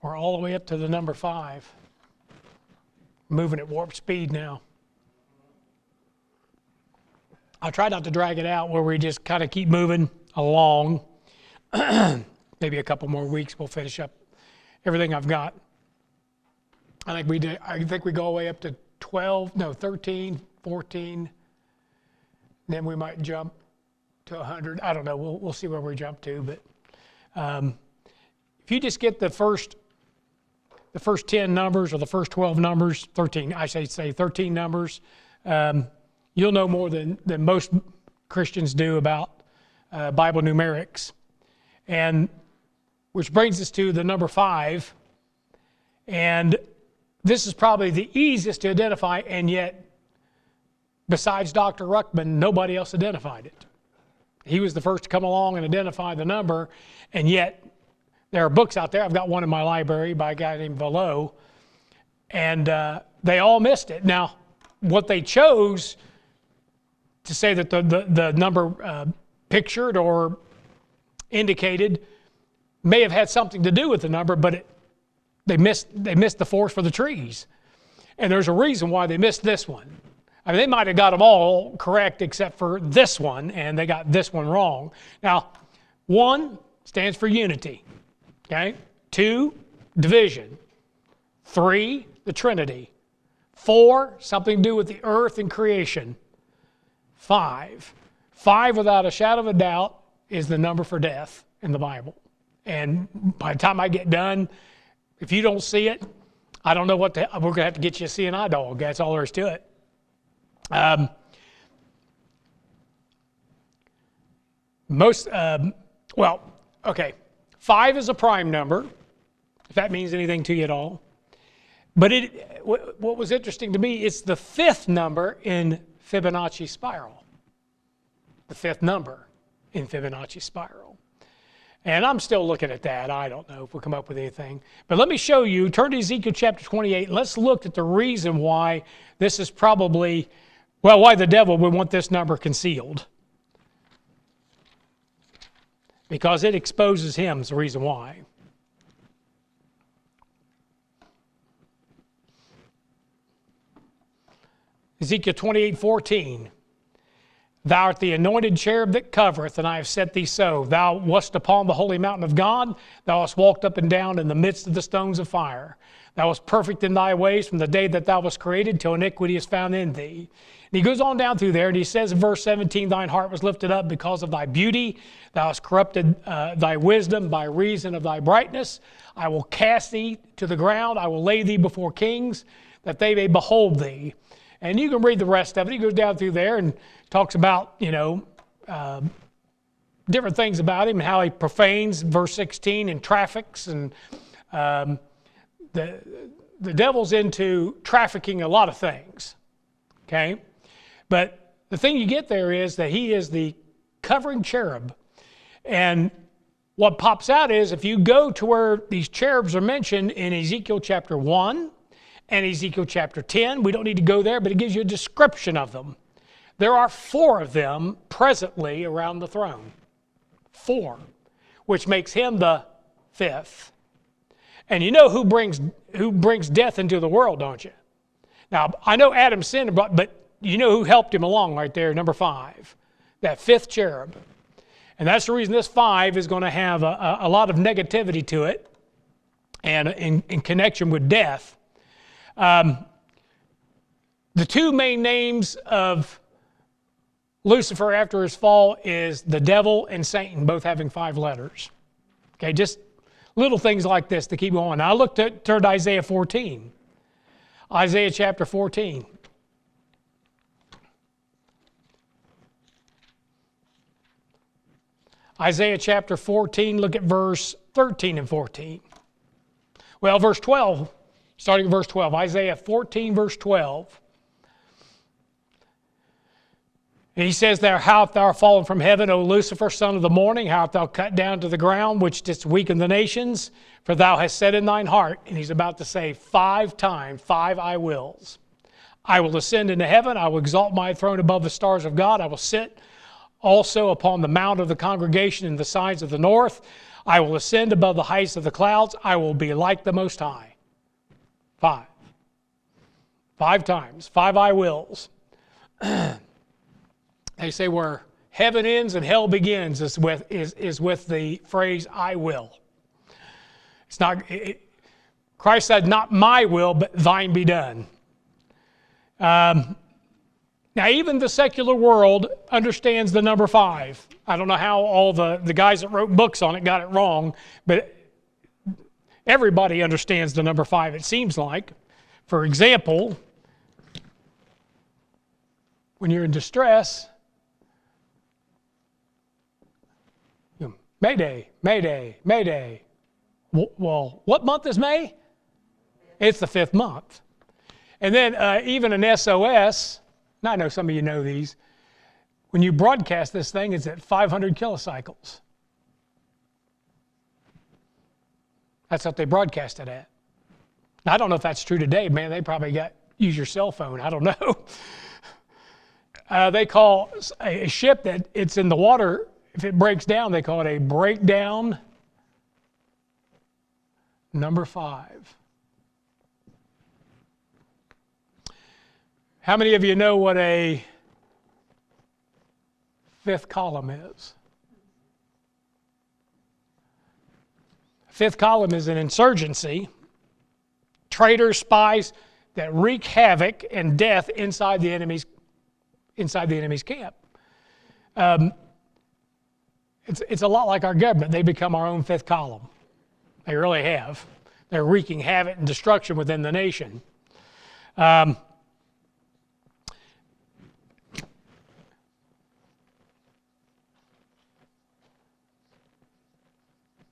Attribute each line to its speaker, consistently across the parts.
Speaker 1: We're all the way up to the number 5. Moving at warp speed now. I'll try not to drag it out where we just kind of keep moving along. Maybe a couple more weeks we'll finish up everything I've got. I think we go all the way up to 13, 14. Then we might jump to 100. I don't know. We'll see where we jump to. But if you just get the first 10 numbers or the first 12 numbers, 13, I should say 13 numbers, you'll know more than most Christians do about Bible numerics. And which brings us to the number 5. And this is probably the easiest to identify, and yet, besides Dr. Ruckman, nobody else identified it. He was the first to come along and identify the number, and yet there are books out there. I've got one in my library by a guy named Velo, and they all missed it. Now, what they chose to say that the number pictured or indicated may have had something to do with the number, but they missed the forest for the trees. And there's a reason why they missed this one. I mean, they might have got them all correct except for this one, and they got this one wrong. Now, 1 stands for unity. Okay? 2, division. 3, the Trinity. 4, something to do with the earth and creation. 5, without a shadow of a doubt, is the number for death in the Bible. And by the time I get done, if you don't see it, I don't know what we're going to have to get you a CNI dog. That's all there is to it. Okay. 5 is a prime number, if that means anything to you at all. But what was interesting to me, it's the 5th number in Fibonacci spiral. The 5th number in Fibonacci spiral. And I'm still looking at that. I don't know if we'll come up with anything. But let me show you, turn to Ezekiel chapter 28, and let's look at the reason why this is probably, why the devil would want this number concealed. Because it exposes him is the reason why. Ezekiel 28:14. Thou art the anointed cherub that covereth, and I have set thee so. Thou wast upon the holy mountain of God. Thou hast walked up and down in the midst of the stones of fire. Thou wast perfect in thy ways from the day that thou wast created till iniquity is found in thee. And he goes on down through there, and he says in verse 17, thine heart was lifted up because of thy beauty. Thou hast corrupted thy wisdom by reason of thy brightness. I will cast thee to the ground. I will lay thee before kings, that they may behold thee. And you can read the rest of it. He goes down through there and talks about, different things about him and how he profanes, verse 16, and traffics. And the devil's into trafficking a lot of things, okay? But the thing you get there is that he is the covering cherub. And what pops out is if you go to where these cherubs are mentioned in Ezekiel chapter 1 and Ezekiel chapter 10, we don't need to go there, but it gives you a description of them. There are 4 of them presently around the throne. 4, which makes him the 5th. And you know who brings death into the world, don't you? Now, I know Adam sinned, but you know who helped him along right there, number 5, that 5th cherub. And that's the reason this 5 is going to have a lot of negativity to it and in connection with death. The 2 main names of Lucifer after his fall is the devil and Satan, both having 5 letters. Okay, just little things like this to keep going. Now I turned to Isaiah 14. Isaiah chapter 14. Isaiah chapter 14, look at verse 13 and 14. Well, verse 12, starting at verse 12. Isaiah 14, verse 12. And he says there, how art thou fallen from heaven, O Lucifer, son of the morning? How art thou cut down to the ground, which didst weaken the nations? For thou hast said in thine heart, and he's about to say 5 times, 5 I wills. I will ascend into heaven. I will exalt my throne above the stars of God. I will sit also upon the mount of the congregation in the sides of the north. I will ascend above the heights of the clouds. I will be like the Most High. 5. 5 times. 5 I wills. They say where heaven ends and hell begins is with the phrase I will. It's not. Christ said, "Not my will, but thine be done." Now, even the secular world understands the number 5. I don't know how all the guys that wrote books on it got it wrong, but everybody understands the number 5, it seems like. For example, when you're in distress, Mayday, Mayday, Mayday. Well, what month is May? It's the 5th month. And then even an SOS, and I know some of you know these, when you broadcast this thing, it's at 500 kilocycles. That's what they broadcast it at. Now, I don't know if that's true today. Man, they probably use your cell phone. I don't know. They call a ship that it's in the water, if it breaks down, they call it a breakdown number 5. How many of you know what a 5th column is? A 5th column is an insurgency, traitors, spies that wreak havoc and death inside the enemy's camp. It's a lot like our government. They become our own 5th column. They really have. They're wreaking havoc and destruction within the nation.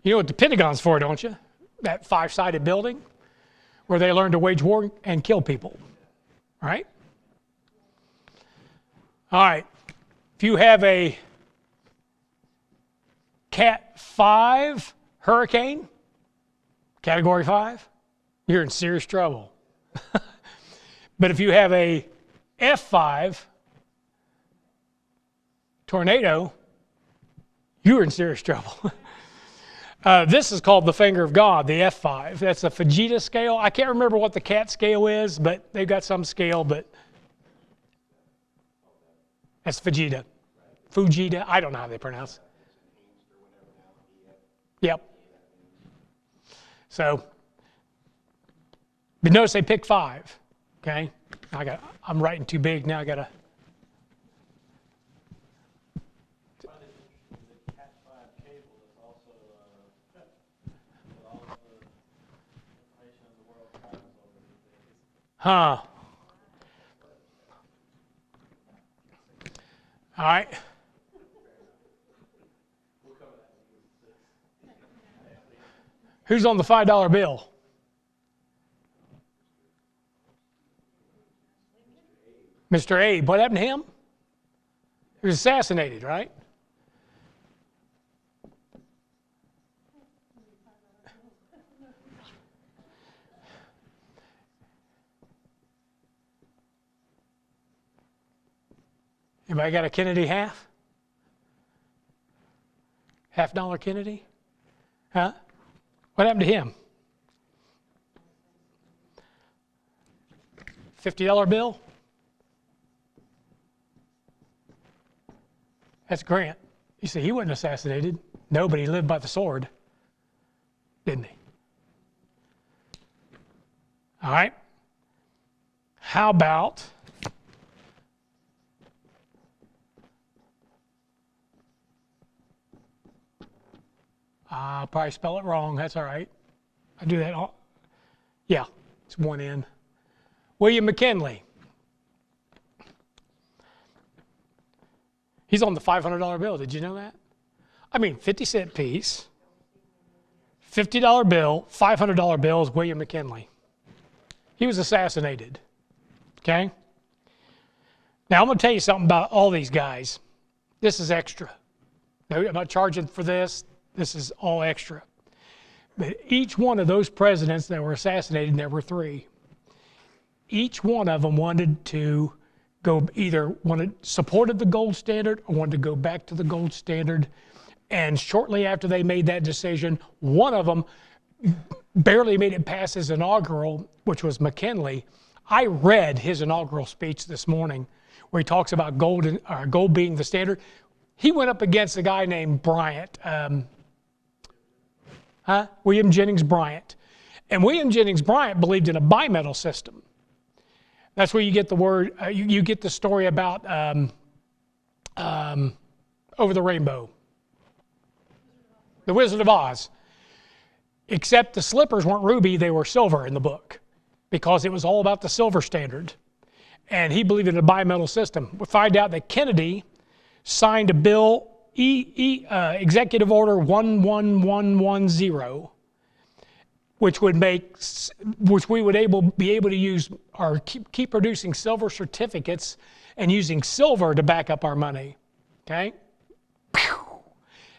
Speaker 1: You know what the Pentagon's for, don't you? That 5-sided building where they learn to wage war and kill people. Right? All right. If you have a Cat 5 hurricane, Category 5, you're in serious trouble. But if you have a F5 tornado, you're in serious trouble. This is called the finger of God, the F5. That's a Fujita scale. I can't remember what the cat scale is, but they've got some scale, but that's Fujita. Fujita, I don't know how they pronounce it. Yep. So, but notice they picked 5, okay? I'm writing too big now, I got to. Huh. All right. Who's on the $5 bill? Mr. Abe. What happened to him? He was assassinated, right? Anybody got a Kennedy half? $50 Kennedy? Huh? What happened to him? $50 bill? That's Grant. You see, he wasn't assassinated. No, but he lived by the sword, didn't he? All right. How about I'll probably spell it wrong. That's all right. I do that all. Yeah, it's one N. William McKinley. He's on the $500 bill. Did you know that? I mean, 50-cent piece, $50 bill, $500 bill is William McKinley. He was assassinated. Okay? Now, I'm going to tell you something about all these guys. This is extra. No, I'm not charging for this. This is all extra. But each one of those presidents that were assassinated, and there were 3, each one of them wanted to supported the gold standard or wanted to go back to the gold standard. And shortly after they made that decision, one of them barely made it past his inaugural, which was McKinley. I read his inaugural speech this morning where he talks about gold being the standard. He went up against a guy named Bryant, William Jennings Bryant. And William Jennings Bryant believed in a bimetal system. That's where you get the word, you get the story about Over the Rainbow. The Wizard of Oz. Except the slippers weren't ruby, they were silver in the book, because it was all about the silver standard. And he believed in a bimetal system. We find out that Kennedy signed a bill, Executive Order 11110, which we would be able to use or keep producing silver certificates and using silver to back up our money. Okay?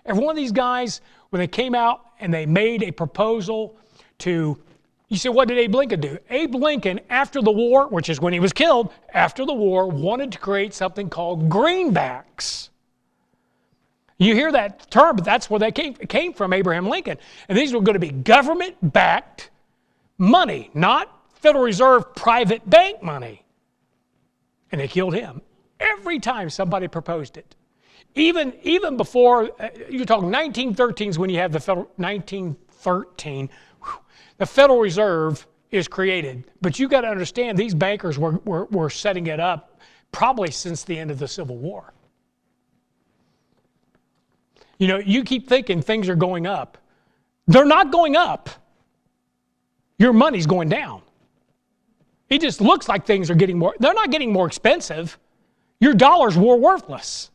Speaker 1: Every one of these guys, when they came out and they made a proposal to, you say, what did Abe Lincoln do? Abe Lincoln, after the war, which is when he was killed, after the war, wanted to create something called greenbacks. You hear that term, but that's where they came from, Abraham Lincoln. And these were going to be government-backed money, not Federal Reserve private bank money. And they killed him every time somebody proposed it. Even before, you're talking 1913 is when you have the Federal, 1913, the Federal Reserve is created. But you got to understand, these bankers were setting it up probably since the end of the Civil War. You know, you keep thinking things are going up. They're not going up. Your money's going down. It just looks like things are getting more, they're not getting more expensive. Your dollars were worthless.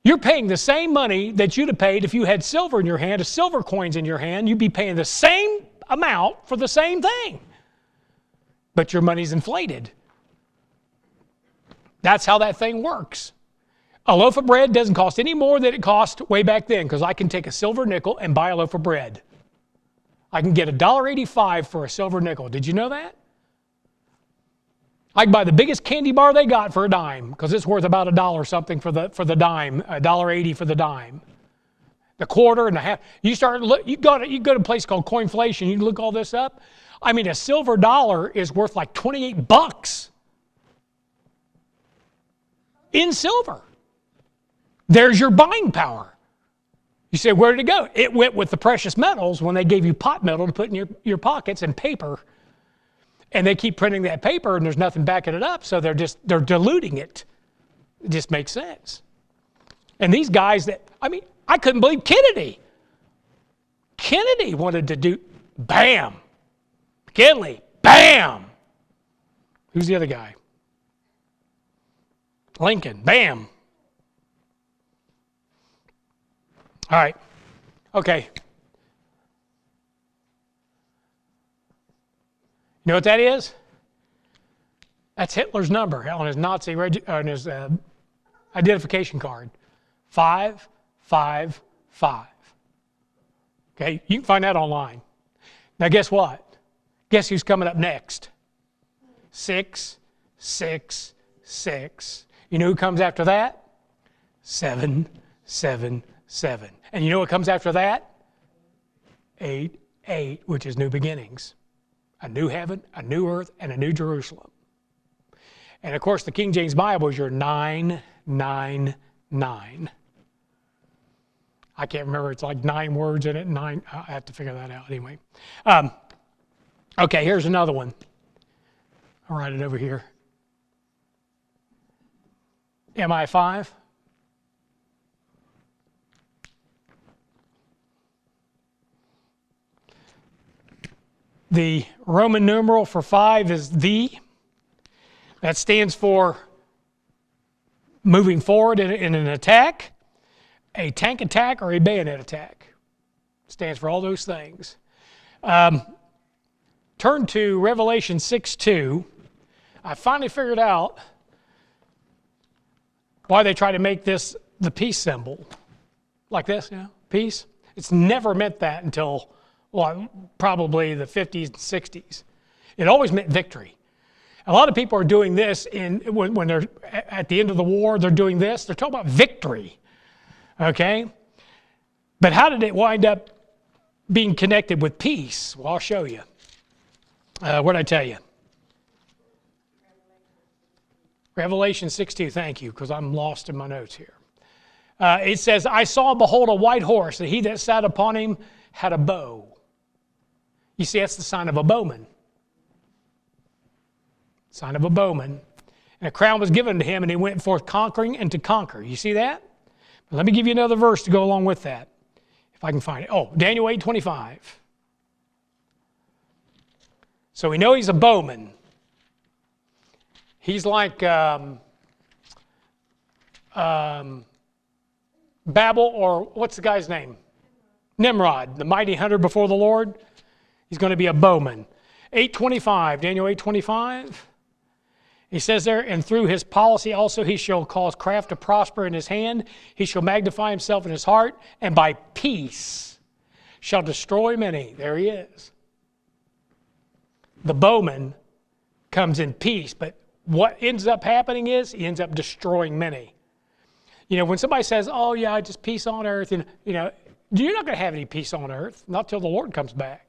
Speaker 1: You're paying the same money that you'd have paid if you had silver in your hand, silver coins in your hand. You'd be paying the same amount for the same thing. But your money's inflated. That's how that thing works. A loaf of bread doesn't cost any more than it cost way back then, because I can take a silver nickel and buy a loaf of bread. I can get $1.85 for a silver nickel. Did you know that? I can buy the biggest candy bar they got for a dime, because it's worth about $1 something for the dime, $1.80 for the dime. The quarter and a half. You go to a place called Coinflation. You look all this up. I mean, a silver dollar is worth like $28 in silver. There's your buying power. You say, where did it go? It went with the precious metals when they gave you pot metal to put in your pockets and paper. And they keep printing that paper and there's nothing backing it up, so they're diluting it. It just makes sense. And these guys I couldn't believe Kennedy. Kennedy wanted to do, bam. McKinley, bam. Who's the other guy? Lincoln, bam. All right, okay. You know what that is? That's Hitler's number on his Nazi identification card. 555. Okay, you can find that online. Now guess what? Guess who's coming up next? 666. You know who comes after that? 777. And you know what comes after that? 88, which is new beginnings. A new heaven, a new earth, and a new Jerusalem. And of course, the King James Bible is your 999. I can't remember, it's like 9 words in it, 9, I have to figure that out anyway. Okay, here's another one. I'll write it over here. MI5. The Roman numeral for 5 is the. That stands for moving forward in an attack, a tank attack, or a bayonet attack. It stands for all those things. Turn to Revelation 6:2. I finally figured out why they try to make this the peace symbol. Like this, peace. It's never meant that until, probably the 50s and 60s. It always meant victory. A lot of people are doing this when they're at the end of the war, they're doing this. They're talking about victory. Okay? But how did it wind up being connected with peace? Well, I'll show you. What did I tell you? Revelation 6:2, thank you, because I'm lost in my notes here. It says, I saw, behold, a white horse, and he that sat upon him had a bow. You see, that's the sign of a bowman. Sign of a bowman. And a crown was given to him, and he went forth conquering and to conquer. You see that? But let me give you another verse to go along with that, if I can find it. Oh, Daniel 8:25. So we know he's a bowman. He's like Babel, or what's the guy's name? Nimrod, the mighty hunter before the Lord. He's going to be a bowman. 8:25, Daniel 8:25. He says there, and through his policy also he shall cause craft to prosper in his hand. He shall magnify himself in his heart, and by peace shall destroy many. There he is. The bowman comes in peace, but what ends up happening is he ends up destroying many. You know, when somebody says, oh yeah, just peace on earth, and you know, you're not going to have any peace on earth, not till the Lord comes back.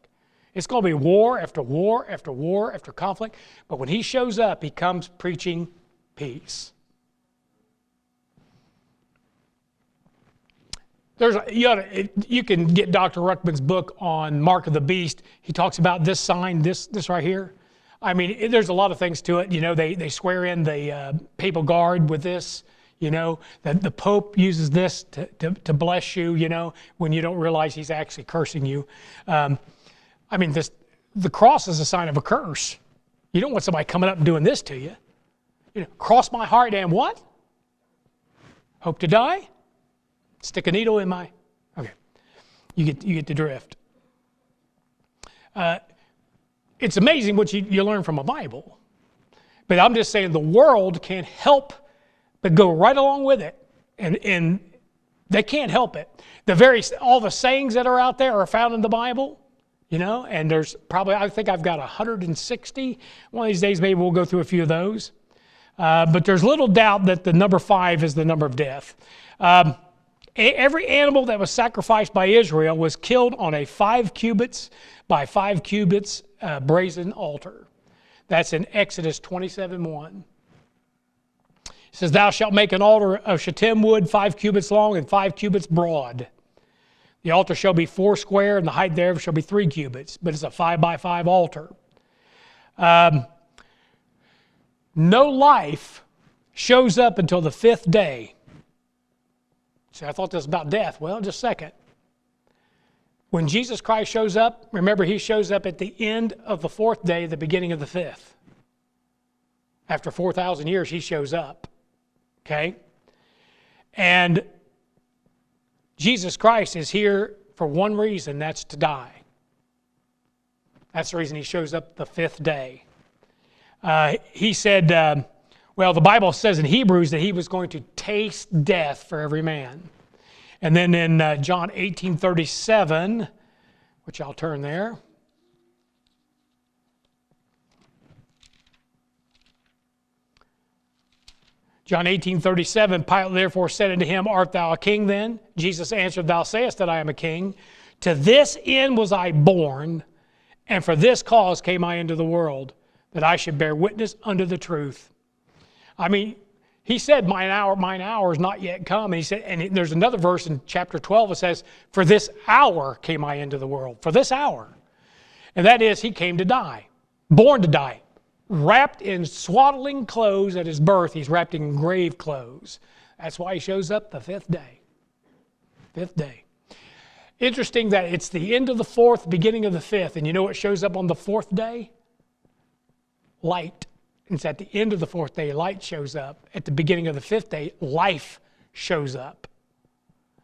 Speaker 1: It's going to be war after war after war after conflict. But when he shows up, he comes preaching peace. You can get Dr. Ruckman's book on Mark of the Beast. He talks about this sign, this right here. I mean, there's a lot of things to it. You know, they swear in the papal guard with this. You know, that the Pope uses this to bless you, you know, when you don't realize he's actually cursing you. I mean, the cross is a sign of a curse. You don't want somebody coming up and doing this to you. You know, cross my heart and what? Hope to die? Stick a needle in my... Okay, you get the drift. It's amazing what you learn from a Bible. But I'm just saying the world can't help but go right along with it. And they can't help it. All the sayings that are out there are found in the Bible. You know, and there's probably, I think I've got 160. One of these days, maybe we'll go through a few of those. But there's little doubt that the number 5 is the number of death. Every animal that was sacrificed by Israel was killed on a 5 cubits by 5 cubits brazen altar. That's in Exodus 27:1. It says, thou shalt make an altar of shittim wood 5 cubits long and 5 cubits broad. The altar shall be 4 square, and the height thereof shall be 3 cubits, but it's a 5 by 5 altar. No life shows up until the 5th day. See, I thought this was about death. Well, just a second. When Jesus Christ shows up, remember he shows up at the end of the 4th day, the beginning of the 5th. After 4,000 years, he shows up. Okay? And Jesus Christ is here for one reason, that's to die. That's the reason he shows up the 5th day. He said, the Bible says in Hebrews that he was going to taste death for every man. And then in John 18:37, which I'll turn there. John 18:37, Pilate therefore said unto him, art thou a king then? Jesus answered, thou sayest that I am a king. To this end was I born, and for this cause came I into the world, that I should bear witness unto the truth. I mean, he said, mine hour is not yet come. And he said, and there's another verse in chapter 12 that says, for this hour came I into the world. For this hour. And that is, he came to die, born to die. Wrapped in swaddling clothes at his birth, he's wrapped in grave clothes. That's why he shows up the 5th day. 5th day. Interesting that it's the end of the 4th, beginning of the 5th. And you know what shows up on the 4th day? Light. It's at the end of the 4th day, light shows up. At the beginning of the 5th day, life shows up.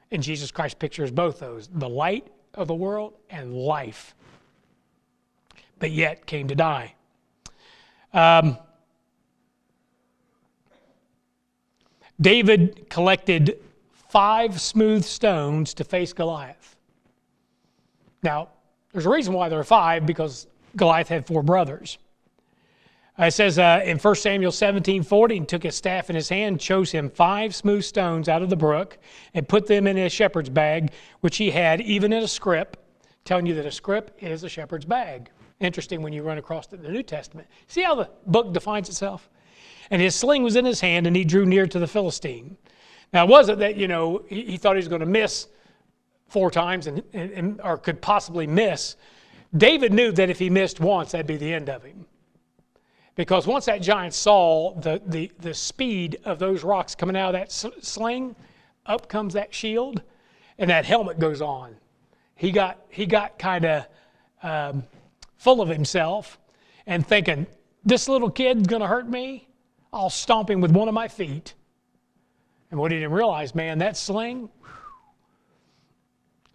Speaker 1: And Jesus Christ pictures both those, the light of the world and life. But yet came to die. David collected 5 smooth stones to face Goliath. Now, there's a reason why there are 5, because Goliath had 4 brothers. It says in 1 Samuel 17:40, and took his staff in his hand, chose him 5 smooth stones out of the brook, and put them in a shepherd's bag, which he had, even in a scrip, telling you that a scrip is a shepherd's bag. Interesting when you run across it in the New Testament. See how the book defines itself? And his sling was in his hand, and he drew near to the Philistine. Now, it wasn't that, he thought he was going to miss 4 times or could possibly miss. David knew that if he missed once, that'd be the end of him. Because once that giant saw the speed of those rocks coming out of that sling, up comes that shield, and that helmet goes on. He got kind of full of himself and thinking, this little kid's going to hurt me? I'll stomp him with one of my feet. And what he didn't realize, man, that sling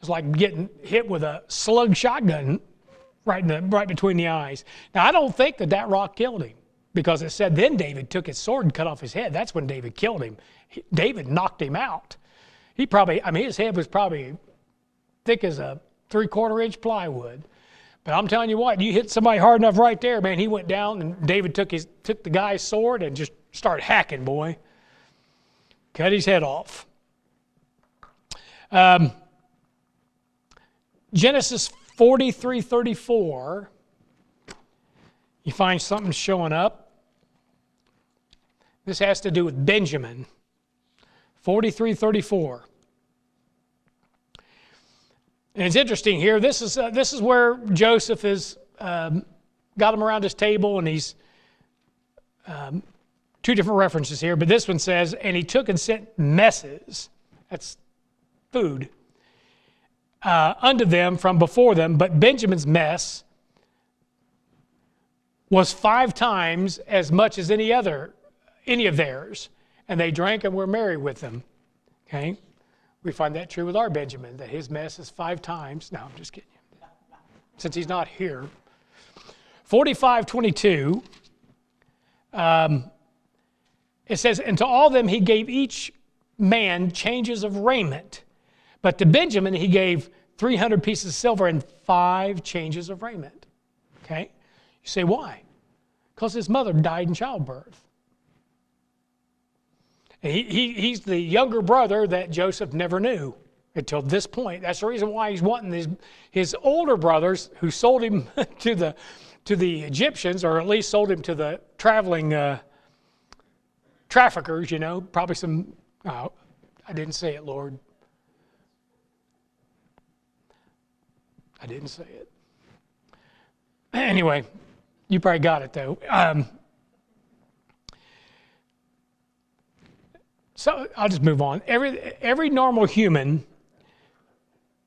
Speaker 1: was like getting hit with a slug shotgun right between the eyes. Now, I don't think that rock killed him, because it said then David took his sword and cut off his head. That's when David killed him. David knocked him out. His head was probably thick as a 3/4 inch plywood. But I'm telling you what, you hit somebody hard enough right there, man, he went down, and David took the guy's sword and just started hacking, boy. Cut his head off. Genesis 43:34, you find something showing up. This has to do with Benjamin. 43:34. And it's interesting here. This is where Joseph has got him around his table, and he's 2 different references here. But this one says, and he took and sent messes. That's food. Unto them from before them, but Benjamin's mess was 5 times as much as any of theirs, and they drank and were merry with them. Okay, we find that true with our Benjamin, that his mess is 5 times. No, I'm just kidding you, since he's not here. 45:22. It says, and to all them he gave each man changes of raiment. But to Benjamin, he gave 300 pieces of silver and 5 changes of raiment. Okay? You say, why? Because his mother died in childbirth. And he's the younger brother that Joseph never knew until this point. That's the reason why he's wanting his older brothers, who sold him to the Egyptians, or at least sold him to the traveling traffickers, probably some, I didn't say it, Lord. I didn't say it. Anyway, you probably got it though. So I'll just move on. Every normal human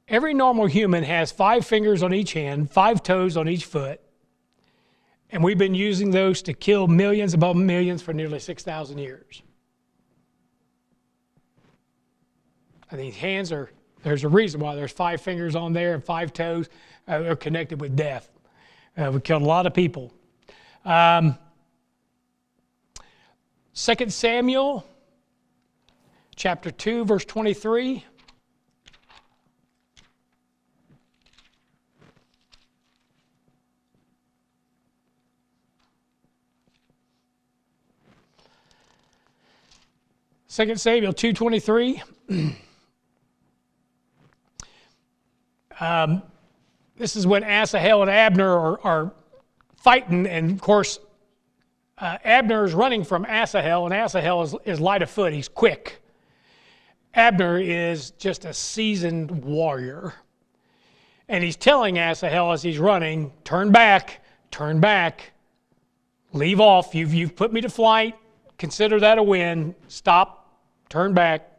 Speaker 1: has 5 fingers on each hand, 5 toes on each foot, and we've been using those to kill millions upon millions for nearly 6,000 years. And these hands there's a reason why there's 5 fingers on there and 5 toes. They're connected with death. We killed a lot of people. 2 Samuel chapter 2, verse 23. Second Samuel 2:23. This is when Asahel and Abner are fighting, and of course, Abner is running from Asahel, and Asahel is light of foot. He's quick. Abner is just a seasoned warrior. And he's telling Asahel as he's running, turn back, leave off. You've put me to flight. Consider that a win. Stop, turn back.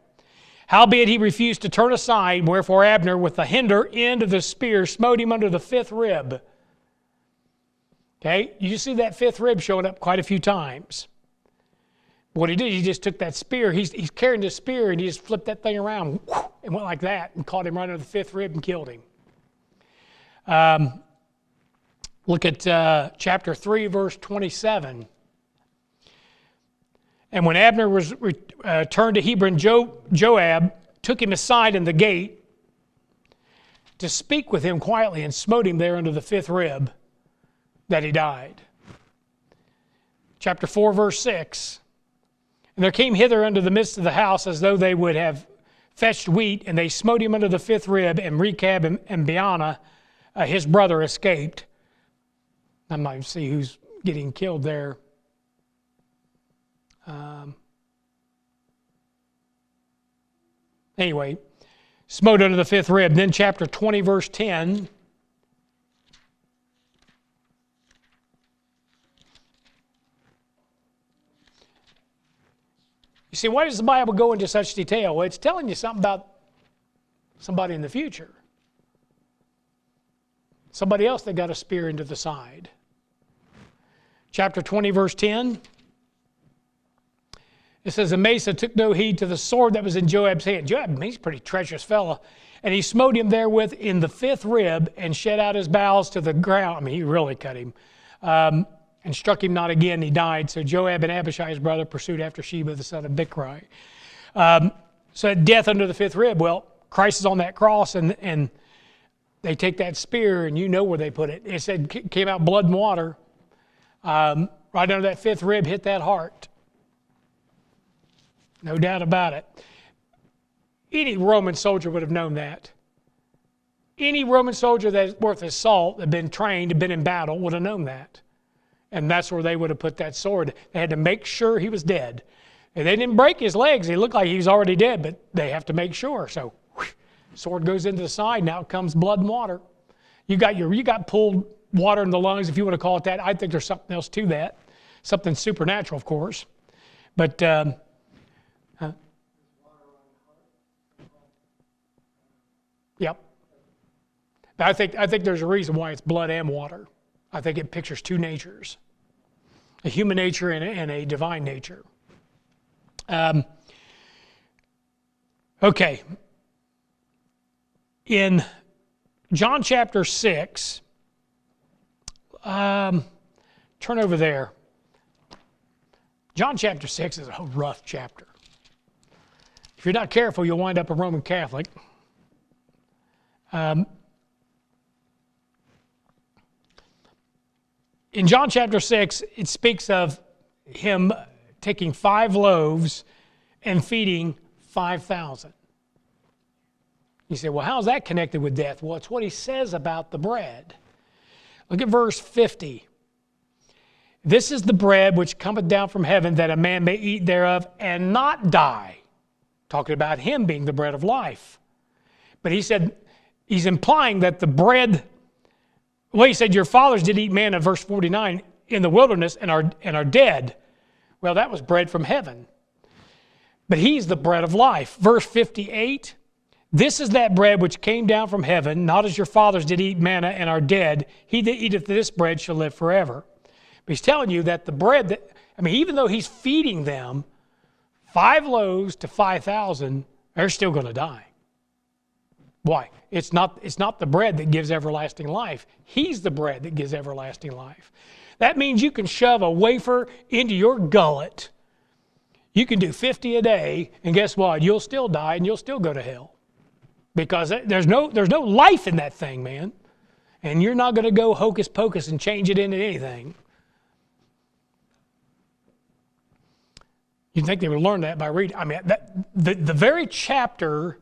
Speaker 1: Howbeit he refused to turn aside, wherefore Abner with the hinder end of the spear smote him under the 5th rib. Okay, you see that 5th rib showing up quite a few times. What he did, he just took that spear. He's carrying the spear, and he just flipped that thing around and went like that and caught him right under the 5th rib and killed him. Look at chapter 3, verse 27. And when Abner was turned to Hebron, Joab took him aside in the gate to speak with him quietly, and smote him there under the 5th rib, that he died. chapter 4, verse 6. And there came hither unto the midst of the house as though they would have fetched wheat, and they smote him under the fifth rib, and Rechab and Baanah, his brother, escaped. I'm not even see who's getting killed there. Anyway, smote under the fifth rib. Then chapter 20, verse 10. You see, why does the Bible go into such detail? Well, it's telling you something about somebody in the future. Somebody else that got a spear into the side. Chapter 20, verse 10. It says, Amasa took no heed to the sword that was in Joab's hand. Joab, he's a pretty treacherous fellow. And he smote him therewith in the fifth rib and shed out his bowels to the ground. I mean, he really cut him. And struck him not again, he died. So Joab and Abishai, his brother, pursued after Sheba, the son of Bichri. So death under the fifth rib. Well, Christ is on that cross, and they take that spear, and you know where they put it. It said, came out blood and water. Right under that fifth rib, hit that heart. No doubt about it. Any Roman soldier would have known that. Any Roman soldier that's worth his salt, that had been trained, had been in battle, would have known that. And that's where they would have put that sword. They had to make sure he was dead. And they didn't break his legs. He looked like he was already dead, but they have to make sure. So, sword goes into the side. Now comes blood and water. You got pulled water in the lungs, if you want to call it that. I think there's something else to that. Something supernatural, of course. But, yep. I think there's a reason why it's blood and water. I think it pictures two natures, a human nature and a divine nature. Okay. In John chapter 6, turn over there. John chapter 6 is a rough chapter. If you're not careful, you'll wind up a Roman Catholic. In John chapter 6, it speaks of him taking 5 loaves and feeding 5,000. You say, well, how's that connected with death? Well, it's what he says about the bread. Look at verse 50. This is the bread which cometh down from heaven, that a man may eat thereof and not die. Talking about him being the bread of life. But he said, he's implying that the bread, well, he said, your fathers did eat manna, verse 49, in the wilderness and are dead. Well, that was bread from heaven. But he's the bread of life. Verse 58, this is that bread which came down from heaven, not as your fathers did eat manna and are dead. He that eateth this bread shall live forever. But he's telling you that the bread, even though he's feeding them 5 loaves to 5,000, they're still going to die. Why? It's not the bread that gives everlasting life. He's the bread that gives everlasting life. That means you can shove a wafer into your gullet. You can do 50 a day, and guess what? You'll still die and you'll still go to hell. Because there's no life in that thing, man. And you're not going to go hocus pocus and change it into anything. You'd think they would learn that by reading. The very chapter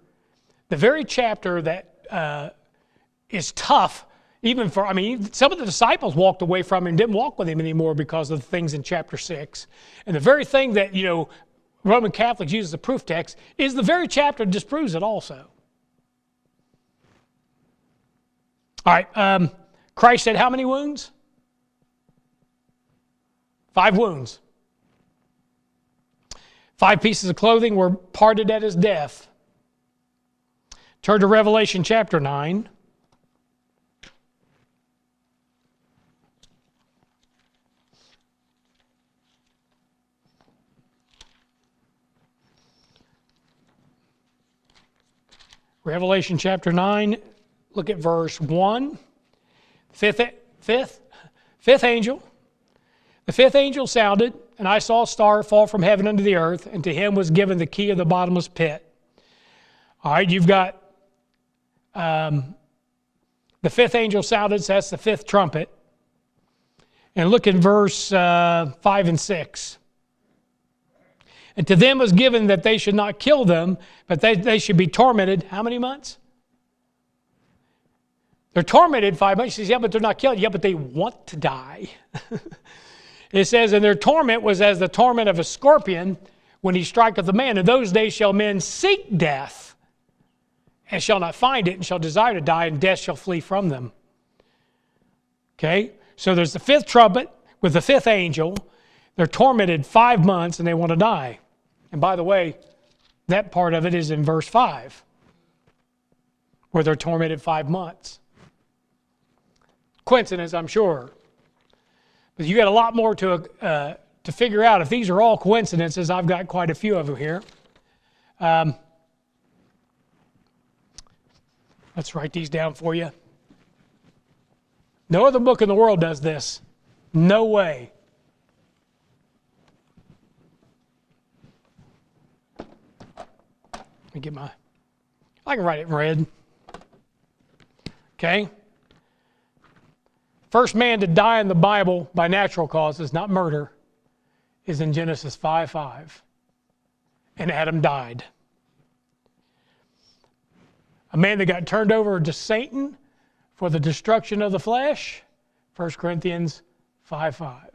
Speaker 1: that is tough, even for, some of the disciples walked away from him and didn't walk with him anymore because of the things in chapter 6. And the very thing that, Roman Catholics use as a proof text is the very chapter that disproves it also. All right, Christ had how many wounds? 5 wounds. 5 pieces of clothing were parted at his death. Turn to Revelation chapter 9. Revelation chapter 9, look at verse 1. Fifth angel. The 5th angel sounded, and I saw a star fall from heaven unto the earth, and to him was given the key of the bottomless pit. All right, you've got the 5th angel sounded, so that's the 5th trumpet. And look in verse 5 and 6. And to them was given that they should not kill them, but they should be tormented. How many months? They're tormented 5 months. He says, yeah, but they're not killed. Yeah, but they want to die. It says, and their torment was as the torment of a scorpion when he striketh a man. In those days shall men seek death, and shall not find it, and shall desire to die, and death shall flee from them. Okay? So there's the fifth trumpet with the fifth angel. They're tormented 5 months, and they want to die. And by the way, that part of it is in verse 5, where they're tormented 5 months. Coincidence, I'm sure. But you got a lot more to figure out. If these are all coincidences, I've got quite a few of them here. Let's write these down for you. No other book in the world does this. No way. Let me get I can write it in red. Okay? First man to die in the Bible by natural causes, not murder, is in Genesis 5:5. And Adam died. A man that got turned over to Satan for the destruction of the flesh, 1 Corinthians 5:5.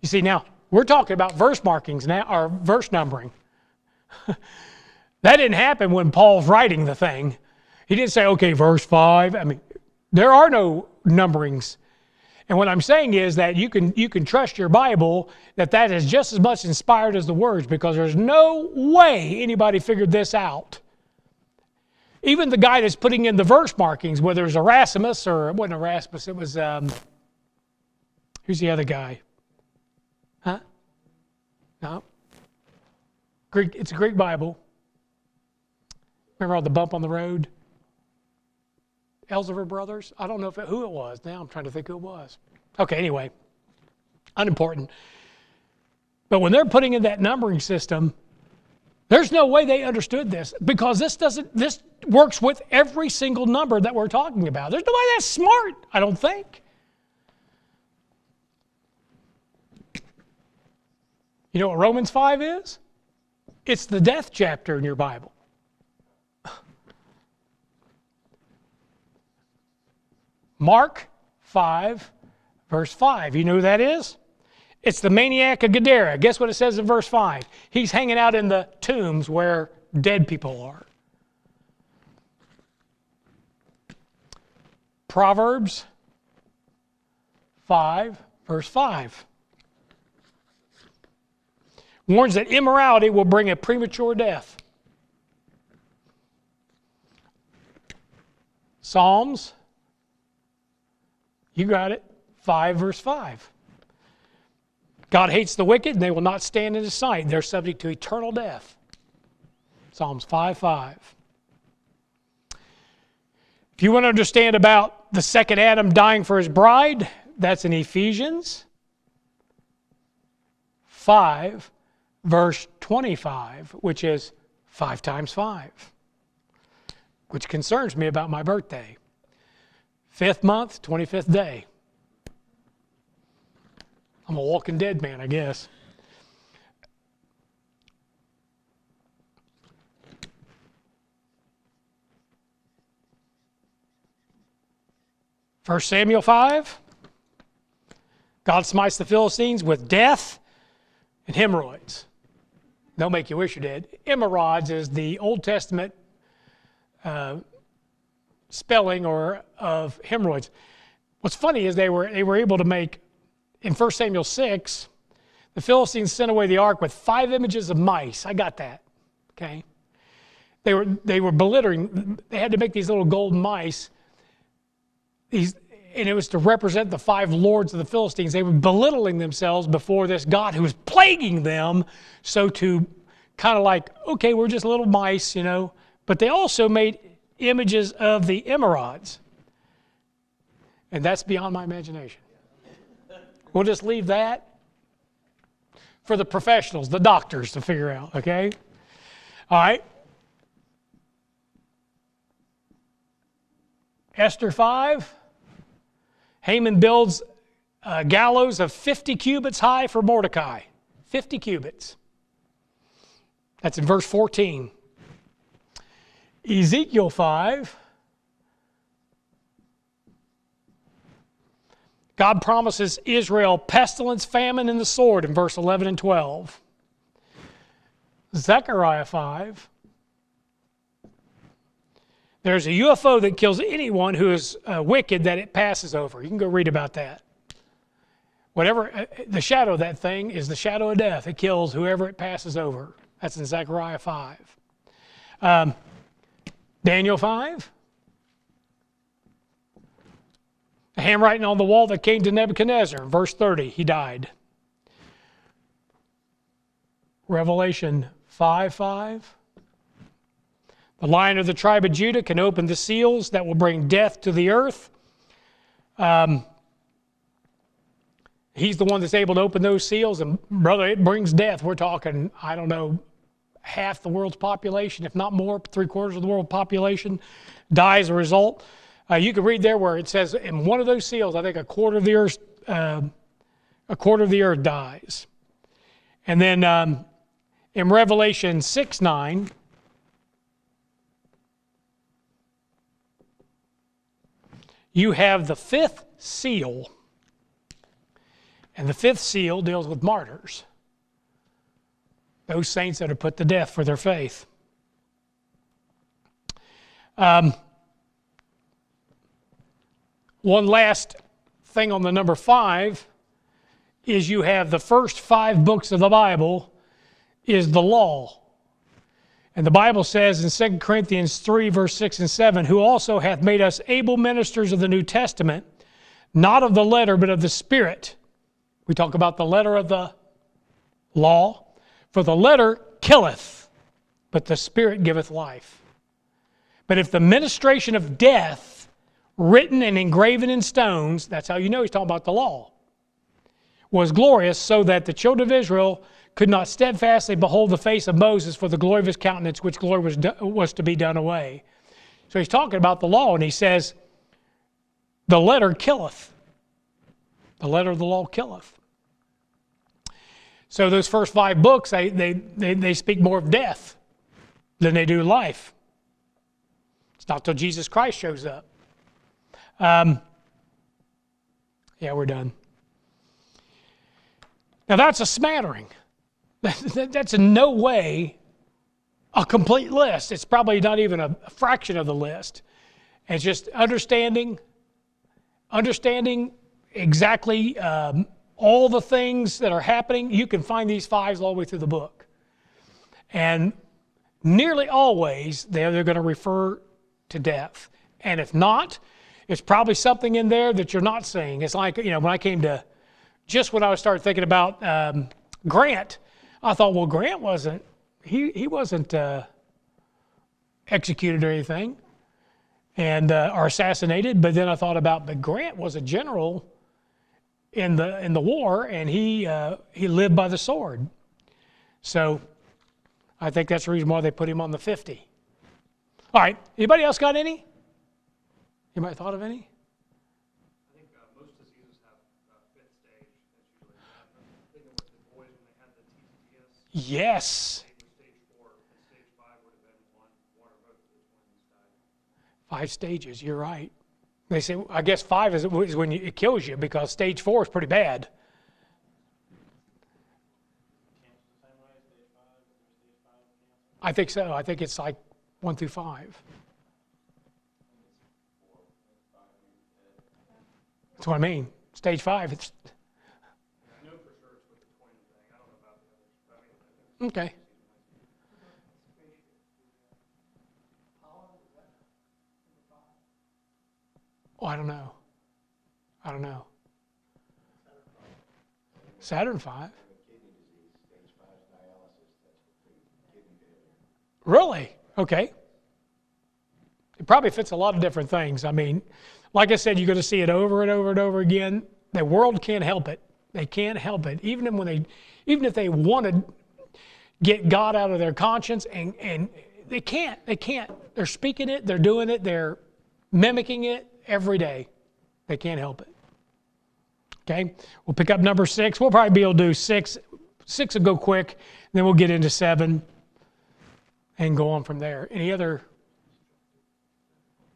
Speaker 1: You see, now, we're talking about verse markings now, or verse numbering. That didn't happen when Paul's writing the thing. He didn't say, okay, verse 5. I mean, there are no numberings. And what I'm saying is that you can trust your Bible that is just as much inspired as the words, because there's no way anybody figured this out. Even the guy that's putting in the verse markings, whether it's Erasmus or it wasn't Erasmus, it was, who's the other guy? Huh? No. Greek. It's a Greek Bible. Remember all the bump on the road? Elsevier brothers? I don't know who it was. Now I'm trying to think who it was. Okay, anyway. Unimportant. But when they're putting in that numbering system, there's no way they understood this, because this works with every single number that we're talking about. There's nobody that's smart, I don't think. You know what Romans 5 is? It's the death chapter in your Bible. Mark 5, verse 5. You know who that is? It's the maniac of Gadara. Guess what it says in verse 5? He's hanging out in the tombs where dead people are. Proverbs 5, verse 5. Warns that immorality will bring a premature death. Psalms, you got it, 5, verse 5. God hates the wicked, and they will not stand in his sight. They're subject to eternal death. Psalms 5:5. If you want to understand about the second Adam dying for his bride, that's in Ephesians 5, verse 25, which is 5 times 5, which concerns me about my birthday. 5th month, 25th day. I'm a walking dead man, I guess. First Samuel 5. God smites the Philistines with death and hemorrhoids. They'll make you wish you're dead. Hemorrhoids is the Old Testament spelling of hemorrhoids. What's funny is they were able to make, in 1 Samuel 6, the Philistines sent away the ark with 5 images of mice. I got that. Okay? They were belittling. They had to make these little golden mice. And it was to represent the 5 lords of the Philistines. They were belittling themselves before this God who was plaguing them. So to kind of like, okay, we're just little mice, you know. But they also made images of the emerods. And that's beyond my imagination. We'll just leave that for the professionals, the doctors, to figure out, okay? All right. Esther 5. Haman builds a gallows of 50 cubits high for Mordecai. 50 cubits. That's in verse 14. Ezekiel 5. God promises Israel pestilence, famine, and the sword in verse 11 and 12. Zechariah 5. There's a UFO that kills anyone who is wicked that it passes over. You can go read about that. Whatever, the shadow of that thing is the shadow of death. It kills whoever it passes over. That's in Zechariah 5. Daniel 5. The handwriting on the wall that came to Nebuchadnezzar, verse 30, he died. Revelation 5:5. The Lion of the tribe of Judah can open the seals that will bring death to the earth. He's the one that's able to open those seals, and brother, it brings death. We're talking, I don't know, half the world's population, if not more, 3/4 of the world population die as a result. You can read there where it says in one of those seals, I think a quarter of the earth dies. And then in Revelation 6:9, you have the fifth seal. And the fifth seal deals with martyrs. Those saints that are put to death for their faith. One last thing on the number 5 is you have the first 5 books of the Bible is the law. And the Bible says in 2 Corinthians 3, verse 6 and 7, who also hath made us able ministers of the New Testament, not of the letter, but of the Spirit. We talk about the letter of the law. For the letter killeth, but the Spirit giveth life. But if the ministration of death, written and engraven in stones, that's how you know he's talking about the law, was glorious, so that the children of Israel could not steadfastly behold the face of Moses for the glory of his countenance, which glory was to be done away. So he's talking about the law, and he says, the letter killeth. The letter of the law killeth. So those first 5 books, they speak more of death than they do life. It's not till Jesus Christ shows up. Yeah, we're done. Now that's a smattering. That's in no way a complete list. It's probably not even a fraction of the list. It's just understanding exactly all the things that are happening. You can find these 5s all the way through the book. And nearly always, they're going to refer to death. And if not, it's probably something in there that you're not seeing. It's like, when I came to, just when I started thinking about Grant, I thought, well, Grant wasn't, he wasn't executed or anything, and or assassinated. But then I thought about, but Grant was a general in the war, and he lived by the sword. So I think that's the reason why they put him on the 50. All right, anybody else got any? Anybody thought of any?
Speaker 2: I think most diseases have fifth stage. That's usually the boys when they had the TTS.
Speaker 1: Yes.
Speaker 2: Stage 4, and stage 5 would have been one or both of those ones died.
Speaker 1: 5 stages. You're right. They say, I guess 5 is when it kills you, because stage 4 is pretty bad.
Speaker 2: Cancer's the same way, stage 5, stage 5 cancer.
Speaker 1: I think so. I think it's like 1 through 5. That's what I mean. Stage 5. It's
Speaker 2: I know for sure it's with the twin thing. I don't know about the others.
Speaker 1: okay. Oh, I don't know. Saturn 5. Really? Okay. It probably fits a lot of different things. I mean, like I said, you're going to see it over and over and over again. The world can't help it. They can't help it. Even if they want to get God out of their conscience, and they can't. They're speaking it. They're doing it. They're mimicking it every day. They can't help it. Okay, we'll pick up number 6. We'll probably be able to do 6. 6 will go quick, and then we'll get into 7 and go on from there. Any other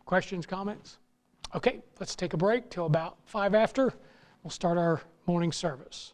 Speaker 1: questions, comments? Okay, let's take a break till about 5 after. We'll start our morning service.